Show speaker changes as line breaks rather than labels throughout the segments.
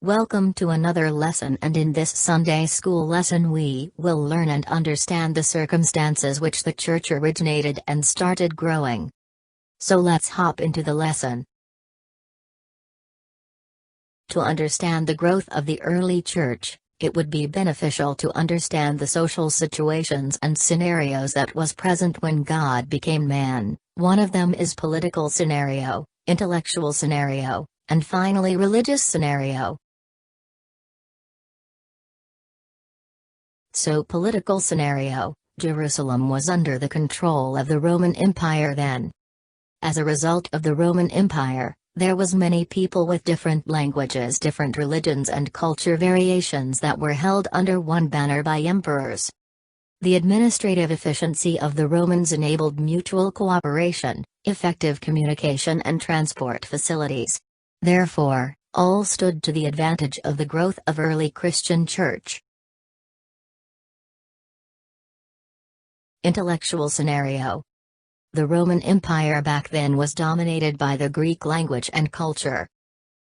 Welcome to another lesson, and in this Sunday school lesson we will learn and understand the circumstances which the church originated and started growing. So let's hop into the lesson. To understand the growth of the early church, it would be beneficial to understand the social situations and scenarios that was present when God became man. One of them is political scenario, intellectual scenario, and finally religious scenario. So political scenario, Jerusalem was under the control of the Roman Empire then. As a result of the Roman Empire, there was many people with different languages, different religions and culture variations that were held under one banner by emperors. The administrative efficiency of the Romans enabled mutual cooperation, effective communication and transport facilities. Therefore, all stood to the advantage of the growth of early Christian church. Intellectual scenario. The Roman Empire back then was dominated by the Greek language and culture.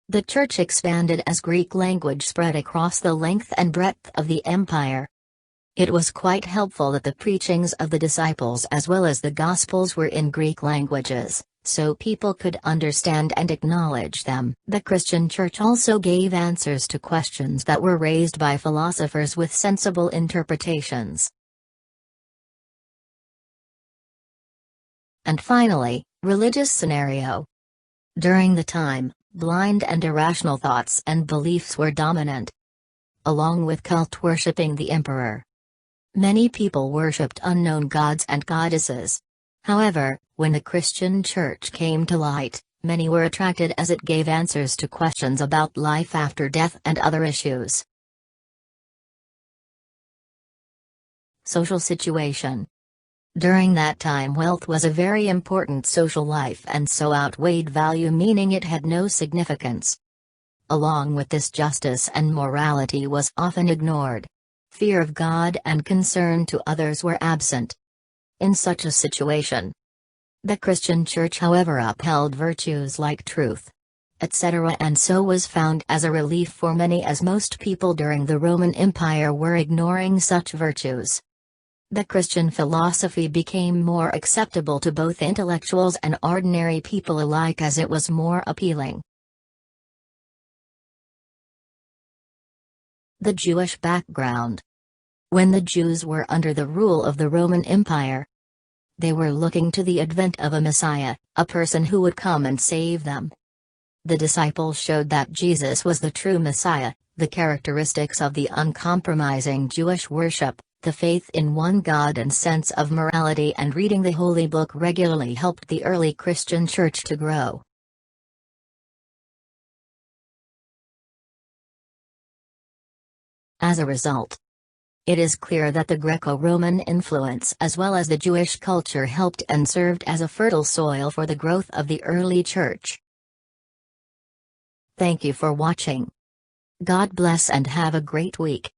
The church expanded as Greek language spread across the length and breadth of the empire. It was quite helpful that the preachings of the disciples as well as the Gospels were in Greek languages, so people could understand and acknowledge them. The Christian church also gave answers to questions that were raised by philosophers with sensible interpretations. And finally, religious scenario. During the time, blind and irrational thoughts and beliefs were dominant, along with cult worshipping the emperor. Many people worshipped unknown gods and goddesses. However, when the Christian church came to light, many were attracted as it gave answers to questions about life after death and other issues. Social situation. During that time, wealth was a very important social life and so outweighed value, meaning it had no significance. Along with this, justice and morality was often ignored. Fear of God and concern to others were absent. In such a situation, the Christian church, however, upheld virtues like truth, etc., and so was found as a relief for many, as most people during the Roman Empire were ignoring such virtues. The Christian philosophy became more acceptable to both intellectuals and ordinary people alike as it was more appealing. The Jewish background. When the Jews were under the rule of the Roman Empire, they were looking to the advent of a Messiah, a person who would come and save them. The disciples showed that Jesus was the true Messiah. The characteristics of the uncompromising Jewish worship, the faith in one God and sense of morality, and reading the Holy Book regularly helped the early Christian church to grow. As a result, it is clear that the Greco-Roman influence as well as the Jewish culture helped and served as a fertile soil for the growth of the early church. Thank you for watching. God bless and have a great week.